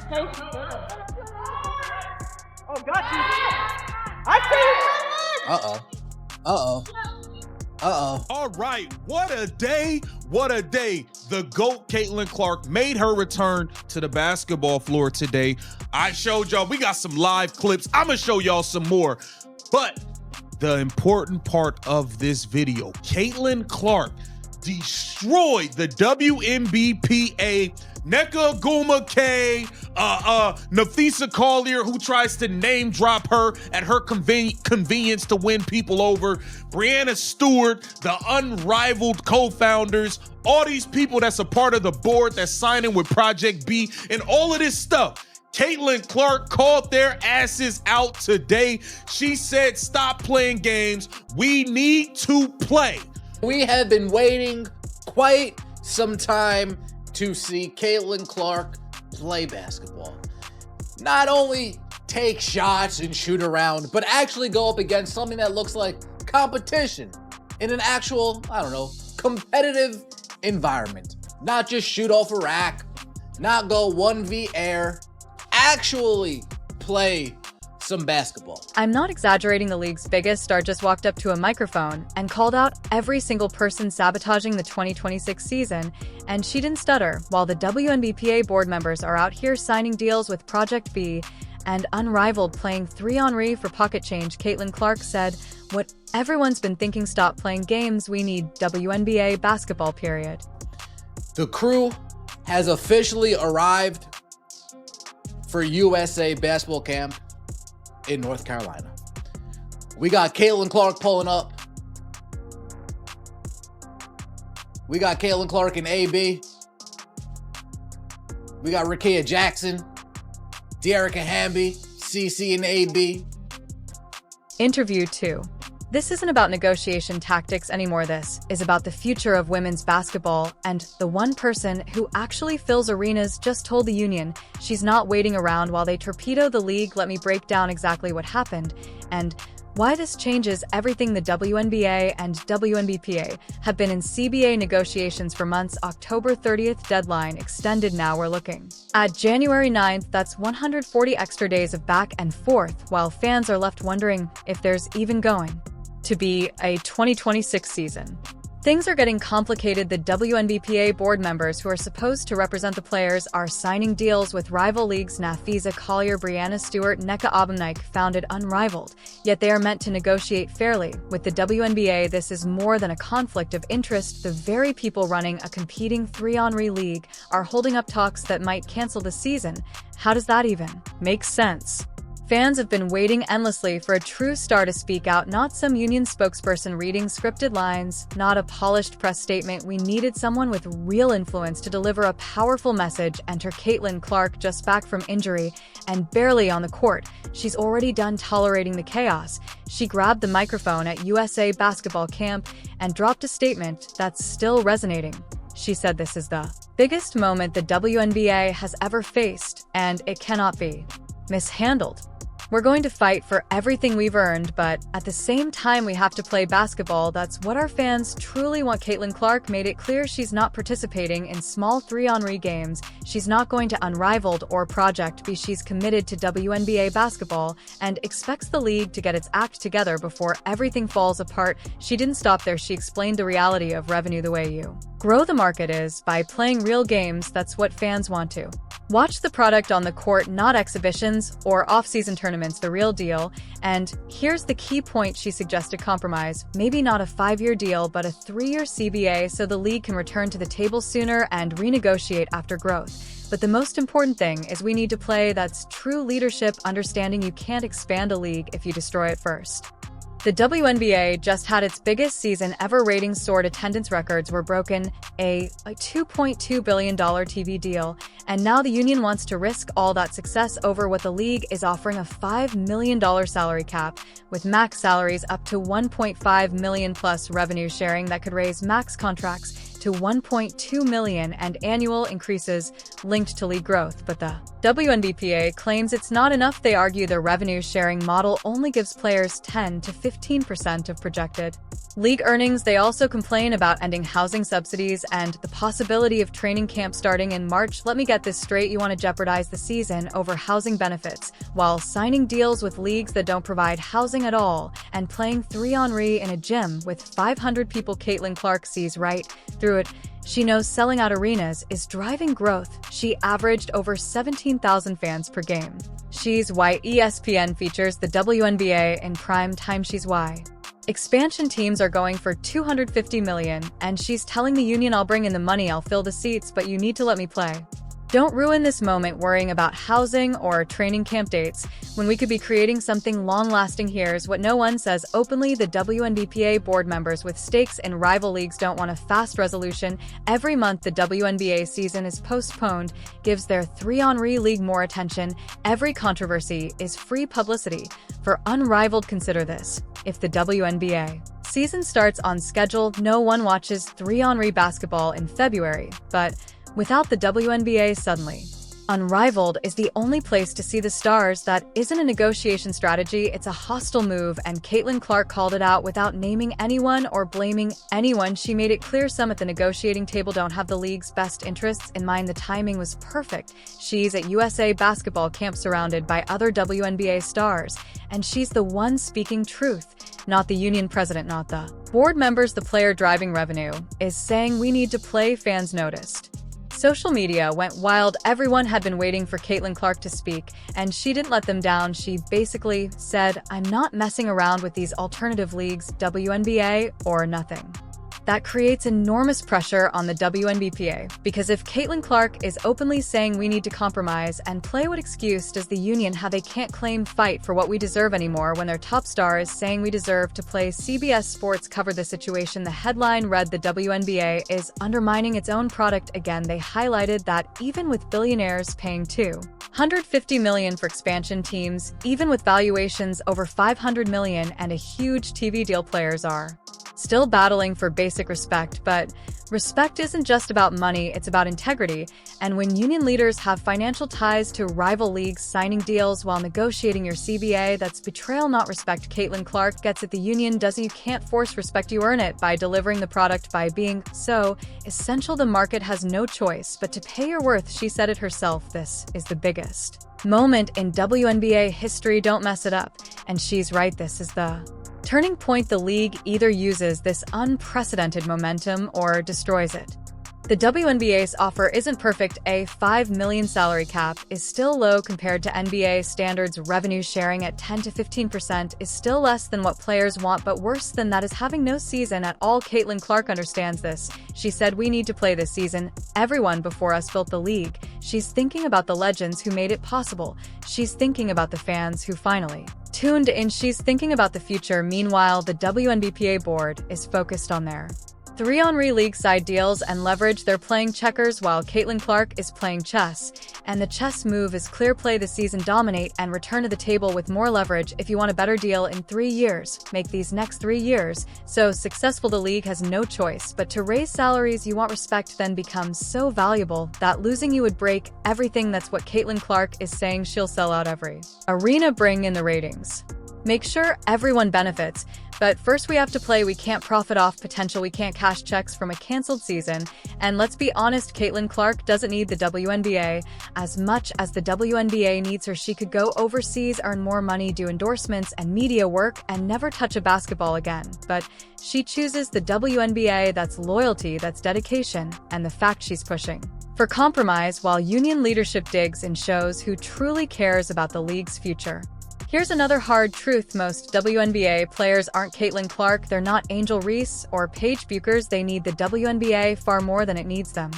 Oh, got you. I see. All right, what a day, what a day. The GOAT, Caitlin Clark, made her return to the basketball floor today. I showed y'all, we got some live clips. I'm gonna show y'all some more. But the important part of this video, Caitlin Clark destroyed the WNBPA Nneka Aguma-K, Nafisa Collier, who tries to name drop her at her convenience to win people over, Brianna Stewart, the unrivaled co-founders, all these people that's a part of the board that's signing with Project B, and all of this stuff. Caitlin Clark called their asses out today. She said, stop playing games. We need to play. We have been waiting quite some time to see Caitlin Clark play basketball. Not only take shots and shoot around, but actually go up against something that looks like competition in an actual, competitive environment. Not just shoot off a rack, not go 1v air, actually play some basketball. I'm not exaggerating. The league's biggest star just walked up to a microphone and called out every single person sabotaging the 2026 season, and she didn't stutter. While the WNBPA board members are out here signing deals with Project B and unrivaled playing 3-on-3 for pocket change, Caitlin Clark said, what everyone's been thinking, stop playing games, we need WNBA basketball, period. The crew has officially arrived for USA basketball camp in North Carolina. We got Caitlin Clark pulling up. We got Caitlin Clark and AB. We got Rickea Jackson, Dearica Hamby, CC and AB. Interview 2. This isn't about negotiation tactics anymore. This is about the future of women's basketball, and the one person who actually fills arenas just told the union she's not waiting around while they torpedo the league. Let me break down exactly what happened and why this changes everything. The WNBA and WNBPA have been in CBA negotiations for months. October 30th deadline extended. Now we're looking at January 9th. That's 140 extra days of back and forth, while fans are left wondering if there's even going to be a 2026 season. Things are getting complicated. The WNBPA board members who are supposed to represent the players are signing deals with rival leagues. Nafisa Collier, Brianna Stewart, Nneka Aguma-K founded unrivaled, yet they are meant to negotiate fairly. With the WNBA, this is more than a conflict of interest. The very people running a competing 3-on-3 league are holding up talks that might cancel the season. How does that even make sense? Fans have been waiting endlessly for a true star to speak out, not some union spokesperson reading scripted lines, not a polished press statement. We needed someone with real influence to deliver a powerful message. Enter Caitlin Clark, just back from injury and barely on the court. She's already done tolerating the chaos. She grabbed the microphone at USA basketball camp and dropped a statement that's still resonating. She said, this is the biggest moment the WNBA has ever faced, and it cannot be mishandled. We're going to fight for everything we've earned, but at the same time we have to play basketball. That's what our fans truly want. Caitlin Clark made it clear she's not participating in small 3-on-3 games. She's not going to Unrivaled or Project B. She's committed to WNBA basketball and expects the league to get its act together before everything falls apart. She didn't stop there. She explained the reality of revenue. The way you grow the market is by playing real games. That's what fans want to watch the product on the court, not exhibitions or off-season tournaments, the real deal. And here's the key point. She suggested compromise, maybe not a 5-year deal, but a 3-year CBA so the league can return to the table sooner and renegotiate after growth. But the most important thing is we need to play. That's true leadership, understanding you can't expand a league if you destroy it first. The WNBA just had its biggest season ever. Ratings soared, attendance records were broken, a $2.2 billion TV deal, and now the union wants to risk all that success over what the league is offering: a $5 million salary cap, with max salaries up to $1.5 million plus revenue sharing that could raise max contracts to $1.2 million and annual increases linked to league growth. But the WNBPA claims it's not enough. They argue the revenue sharing model only gives players 10 to 15% of projected League earnings, they also complain about ending housing subsidies and the possibility of training camp starting in March. Let me get this straight, you want to jeopardize the season over housing benefits, while signing deals with leagues that don't provide housing at all, and playing 3-on-3 in a gym with 500 people. Caitlin Clark sees right through it. She knows selling out arenas is driving growth. She averaged over 17,000 fans per game. She's why ESPN features the WNBA in prime time. She's why expansion teams are going for $250 million, and she's telling the union, I'll bring in the money, I'll fill the seats, but you need to let me play. Don't ruin this moment worrying about housing or training camp dates when we could be creating something long-lasting. Here's what no one says openly. The WNBA board members with stakes in rival leagues don't want a fast resolution. Every month the WNBA season is postponed gives their 3-on-3 league more attention. Every controversy is free publicity for unrivaled. Consider this. If the WNBA season starts on schedule, no one watches 3-on-3 basketball in February, but without the WNBA, suddenly Unrivaled is the only place to see the stars. That isn't a negotiation strategy, it's a hostile move, and Caitlin Clark called it out without naming anyone or blaming anyone. She made it clear some at the negotiating table don't have the league's best interests in mind. The timing was perfect. She's at USA basketball camp surrounded by other WNBA stars, and she's the one speaking truth, not the union president, not the board members. The player driving revenue is saying we need to play. Fans noticed. Social media went wild. Everyone had been waiting for Caitlin Clark to speak, and she didn't let them down. She basically said, I'm not messing around with these alternative leagues, WNBA or nothing. That creates enormous pressure on the WNBA, because if Caitlin Clark is openly saying we need to compromise and play, what excuse does the union have? They can't claim fight for what we deserve anymore when their top star is saying we deserve to play. CBS Sports covered the situation. The headline read, the WNBA is undermining its own product again. They highlighted that even with billionaires paying $250 million for expansion teams, even with valuations over $500 million and a huge TV deal, players are still battling for basic respect. But respect isn't just about money, it's about integrity. And when union leaders have financial ties to rival leagues signing deals while negotiating your CBA, that's betrayal, not respect. Caitlin Clark gets it. The union doesn't. You can't force respect, you earn it by delivering the product, by being so essential. The market has no choice but to pay your worth. She said it herself. This is the biggest moment in WNBA history. Don't mess it up. And she's right. This is the turning point. The league either uses this unprecedented momentum or destroys it. The WNBA's offer isn't perfect. A $5 million salary cap is still low compared to NBA standards. Revenue sharing at 10 to 15% is still less than what players want, but worse than that is having no season at all. Caitlin Clark understands this. She said, we need to play this season. Everyone before us built the league. She's thinking about the legends who made it possible. She's thinking about the fans who finally tuned in. She's thinking about the future. Meanwhile, the WNBA board is focused on their 3-on-3 league side deals and leverage. They're playing checkers while Caitlin Clark is playing chess. And the chess move is clear: play the season, dominate, and return to the table with more leverage. If you want a better deal in 3 years, make these next 3 years so successful. The league has no choice but to raise salaries. You want respect, then becomes so valuable that losing you would break everything. That's what Caitlin Clark is saying. She'll sell out every arena, bring in the ratings, make sure everyone benefits. But first we have to play. We can't profit off potential. We can't cash checks from a canceled season. And let's be honest, Caitlin Clark doesn't need the WNBA as much as the WNBA needs her. She could go overseas, earn more money, do endorsements and media work, and never touch a basketball again. But she chooses the WNBA. That's loyalty, that's dedication, and the fact she's pushing for compromise while union leadership digs and shows who truly cares about the league's future. Here's another hard truth. Most WNBA players aren't Caitlin Clark. They're not Angel Reese or Paige Buchers. They need the WNBA far more than it needs them.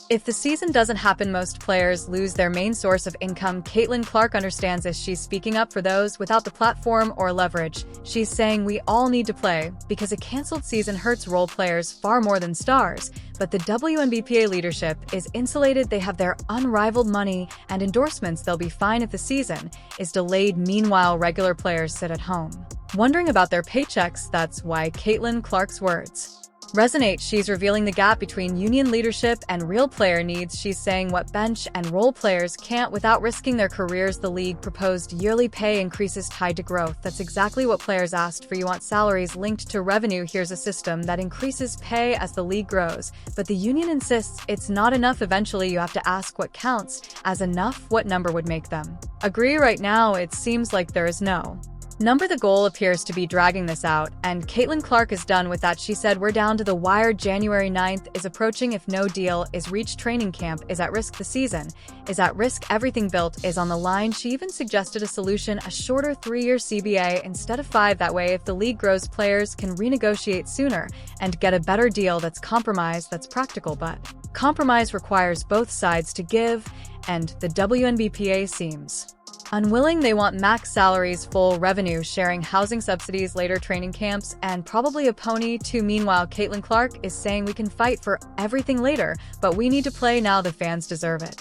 If the season doesn't happen, most players lose their main source of income. Caitlin Clark understands this. She's speaking up for those without the platform or leverage. She's saying we all need to play because a canceled season hurts role players far more than stars. But the WNBA leadership is insulated. They have their unrivaled money and endorsements. They'll be fine if the season is delayed. Meanwhile, regular players sit at home wondering about their paychecks. That's why Caitlin Clark's words Resonate, she's revealing the gap between union leadership and real player needs. She's saying what bench and role players can't without risking their careers. The league proposed yearly pay increases tied to growth. That's exactly what players asked for. You want salaries linked to revenue. Here's a system that increases pay as the league grows. But the union insists it's not enough. Eventually, you have to ask what counts as enough. What number would make them agree? Right now, it seems like there is no number. The goal appears to be dragging this out, and Caitlin Clark is done with that. She said, "We're down to the wire. January 9th is approaching. If no deal is reached, training camp is at risk. The season is at risk. Everything built is on the line." She even suggested a solution, a shorter 3-year CBA instead of 5. That way, if the league grows, players can renegotiate sooner and get a better deal. That's compromise, that's practical, but compromise requires both sides to give, and the WNBPA seems unwilling. They want max salaries, full revenue sharing, housing subsidies, later training camps, and probably a pony too. Meanwhile, Caitlin Clark is saying we can fight for everything later, but we need to play now. The fans deserve it.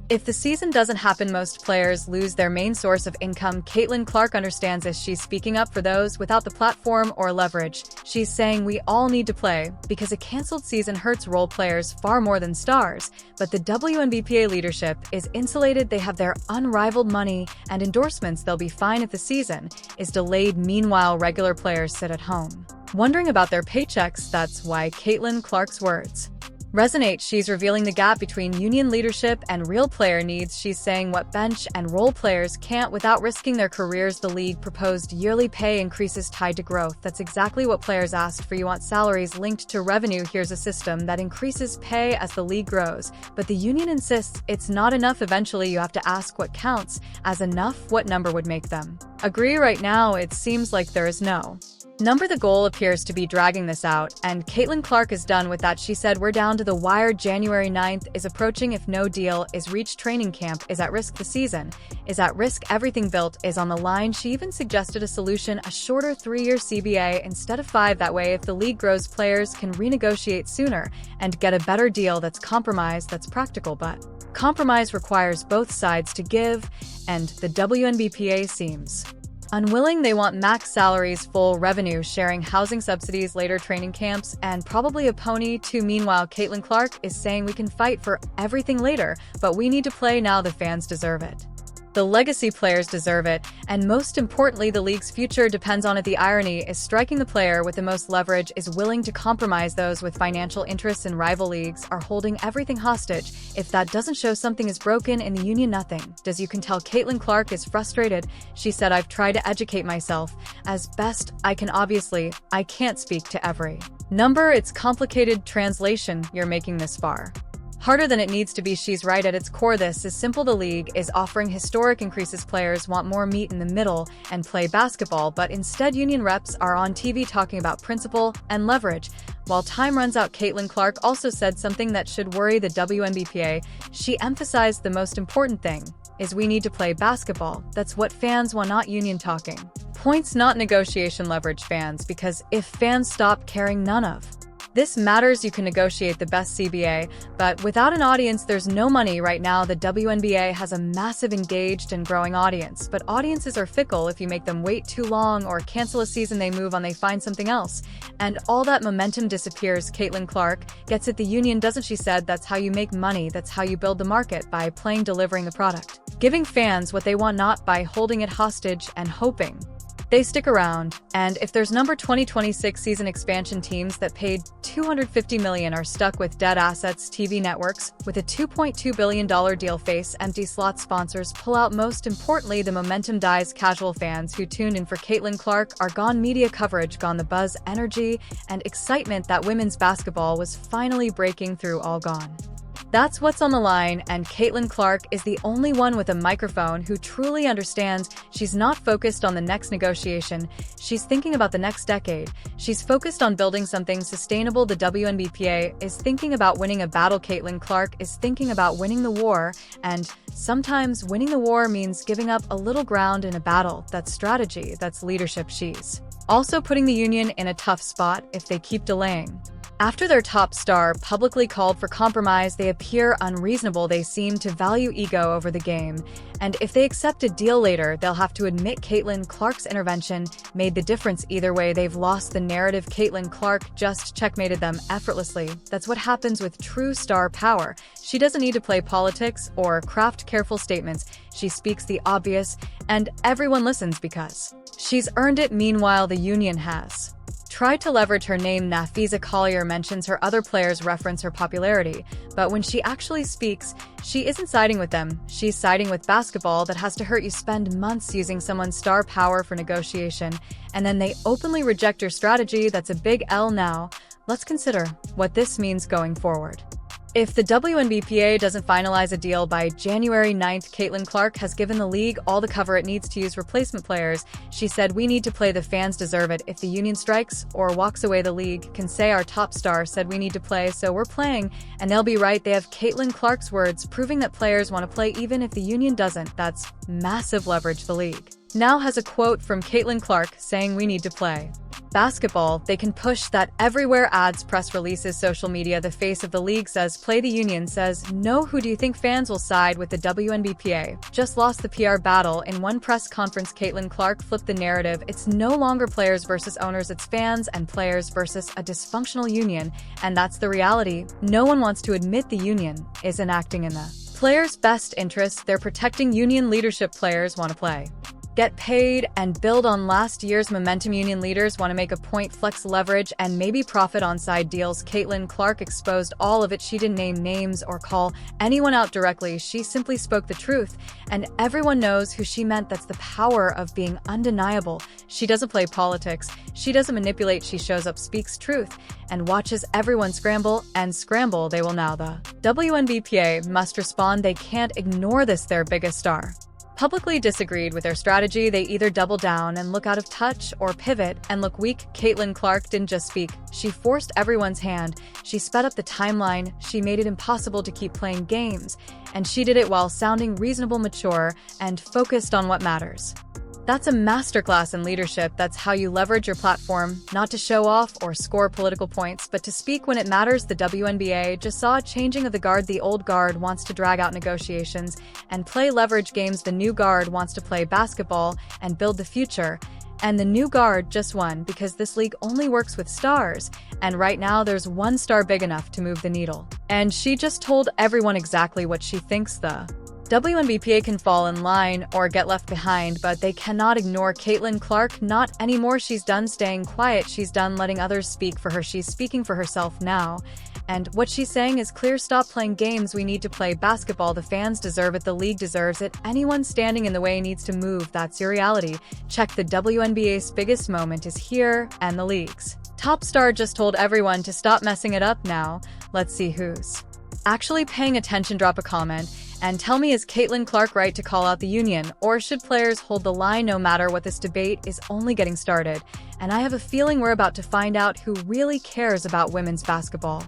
If the season doesn't happen, most players lose their main source of income. Caitlin Clark understands this. She's speaking up for those without the platform or leverage. She's saying we all need to play because a canceled season hurts role players far more than stars. But the WNBPA leadership is insulated. They have their unrivaled money and endorsements. They'll be fine if the season is delayed. Meanwhile, regular players sit at home wondering about their paychecks. That's why Caitlin Clark's words resonate. She's revealing the gap between union leadership and real player needs. She's saying what bench and role players can't without risking their careers. The league proposed yearly pay increases tied to growth. That's exactly what players asked for. You want salaries linked to revenue. Here's a system that increases pay as the league grows. But the union insists it's not enough. Eventually, you have to ask what counts as enough. What number would make them agree? Right now, it seems like there is no number. The goal appears to be dragging this out, and Caitlin Clark is done with that. She said, "We're down to the wire. January 9th is approaching. If no deal is reached, training camp is at risk. The season is at risk. Everything built is on the line." She even suggested a solution, a shorter 3-year CBA instead of 5. That way, if the league grows, players can renegotiate sooner and get a better deal. That's compromise, that's practical, but compromise requires both sides to give, and the WNBPA seems unwilling. They want max salaries, full revenue sharing, housing subsidies, later training camps, and probably a pony too. Meanwhile, Caitlin Clark is saying we can fight for everything later, but we need to play now. The fans deserve it. The legacy players deserve it, and most importantly, the league's future depends on it. The irony is striking. The player with the most leverage is willing to compromise. Those with financial interests in rival leagues are holding everything hostage. If that doesn't show something is broken in the union, nothing does. You can tell Caitlin Clark is frustrated. She said, "I've tried to educate myself as best I can. Obviously, I can't speak to every number. It's complicated. Translation, you're making this far harder than it needs to be." She's right. At its core, this is simple. The league is offering historic increases. Players want more meat in the middle and play basketball, but instead union reps are on TV talking about principle and leverage. While time runs out, Caitlin Clark also said something that should worry the WNBPA. She emphasized the most important thing is we need to play basketball. That's what fans want, not union talking points, not negotiation leverage. Fans, because if fans stop caring, none of this matters. You can negotiate the best CBA, but without an audience, there's no money. Right now, the WNBA has a massive engaged and growing audience, but audiences are fickle. If you make them wait too long or cancel a season, they move on, they find something else, and all that momentum disappears. Caitlin Clark gets it. The union doesn't. She said that's how you make money. That's how you build the market, by playing, delivering the product, giving fans what they want, not by holding it hostage and hoping they stick around. And if there's number 2026 season expansion, teams that paid $250 million are stuck with dead assets. TV networks with a $2.2 billion deal face empty slots. Sponsors pull out. Most importantly, the momentum dies. Casual fans who tuned in for Caitlin Clark are gone. Media coverage gone. The buzz, energy, and excitement that women's basketball was finally breaking through, all gone. That's what's on the line, and Caitlin Clark is the only one with a microphone who truly understands. She's not focused on the next negotiation. She's thinking about the next decade. She's focused on building something sustainable. The WNBPA is thinking about winning a battle. Caitlin Clark is thinking about winning the war, and sometimes winning the war means giving up a little ground in a battle. That's strategy, that's leadership. She's also putting the union in a tough spot if they keep delaying. After their top star publicly called for compromise, they appear unreasonable. They seem to value ego over the game. And if they accept a deal later, they'll have to admit Caitlin Clark's intervention made the difference. Either way, they've lost the narrative. Caitlin Clark just checkmated them effortlessly. That's what happens with true star power. She doesn't need to play politics or craft careful statements. She speaks the obvious, and everyone listens because she's earned it. Meanwhile, the Union has tried to leverage her name. Nafisa Collier mentions her other players reference her popularity, but when she actually speaks, she isn't siding with them. She's siding with basketball. That has to hurt. You spend months using someone's star power for negotiation, and then they openly reject your strategy. That's a big L. Now, let's consider what this means going forward. If the WNBPA doesn't finalize a deal by January 9th, Caitlin Clark has given the league all the cover it needs to use replacement players. She said, "We need to play. The fans deserve it. If the Union strikes or walks away, the league can say our top star said we need to play, so we're playing." And they'll be right. They have Caitlin Clark's words, proving that players want to play even if the Union doesn't. That's massive leverage. The league now has a quote from Caitlin Clark saying, "We need to play basketball." They can push that everywhere: ads, press releases, social media. The face of the league says play. The Union says no. Who do you think fans will side with? The WNBPA just lost the PR battle. In one press conference, Caitlin Clark flipped the narrative. It's no longer players versus owners, it's fans and players versus a dysfunctional union. And that's the reality. No one wants to admit the Union isn't acting in the players' best interest. They're protecting Union leadership. Players want to play, get paid, and build on last year's momentum. Union leaders want to make a point, flex leverage, and maybe profit on side deals. Caitlin Clark exposed all of it. She didn't name names or call anyone out directly. She simply spoke the truth, and everyone knows who she meant. That's the power of being undeniable. She doesn't play politics. She doesn't manipulate. She shows up, speaks truth, and watches everyone scramble. And scramble they will now. The WNBPA must respond. They can't ignore this. Their biggest star publicly disagreed with their strategy. They either double down and look out of touch or pivot and look weak. Caitlin Clark didn't just speak. She forced everyone's hand. She sped up the timeline. She made it impossible to keep playing games. And she did it while sounding reasonable, mature, and focused on what matters. That's a masterclass in leadership. That's how you leverage your platform, not to show off or score political points, but to speak when it matters. The WNBA just saw a changing of the guard. The old guard wants to drag out negotiations and play leverage games. The new guard wants to play basketball and build the future. And the new guard just won because this league only works with stars. And right now there's one star big enough to move the needle. And she just told everyone exactly what she thinks. The WNBPA can fall in line or get left behind, but they cannot ignore Caitlin Clark. Not anymore. She's done staying quiet. She's done letting others speak for her. She's speaking for herself now. And what she's saying is clear. Stop playing games. We need to play basketball. The fans deserve it. The league deserves it. Anyone standing in the way needs to move. That's your reality. Check. The WNBA's biggest moment is here, and the league's top star just told everyone to stop messing it up now. Let's see who's actually paying attention. Drop a comment and tell me, is Caitlin Clark right to call out the Union, or should players hold the line? No matter what, this debate is only getting started, and I have a feeling we're about to find out who really cares about women's basketball.